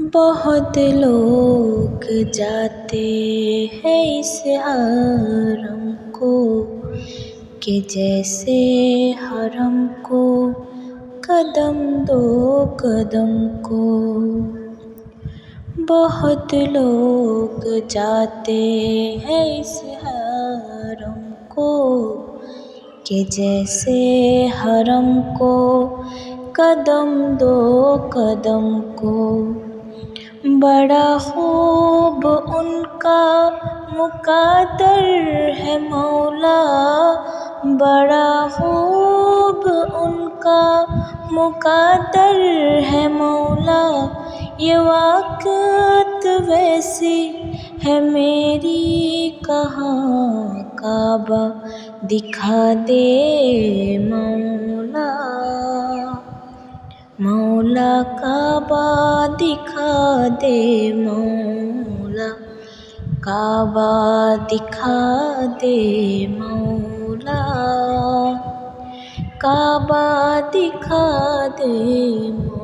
बहुत लोग जाते हैं इस हरम को कि जैसे हरम को कदम दो कदम को। बहुत लोग जाते हैं इस हरम को कि जैसे हरम को कदम दो कदम को। बड़ा खूब उनका मुक़द्दर है मौला, बड़ा खूब उनका मुक़द्दर है मौला। ये वक़्त वैसी है मेरी कहाँ काबा दिखा दे मौला, मौला काबा दिखा दे मौला, काबा दिखा दे मौला, काबा दिखा दे मौला।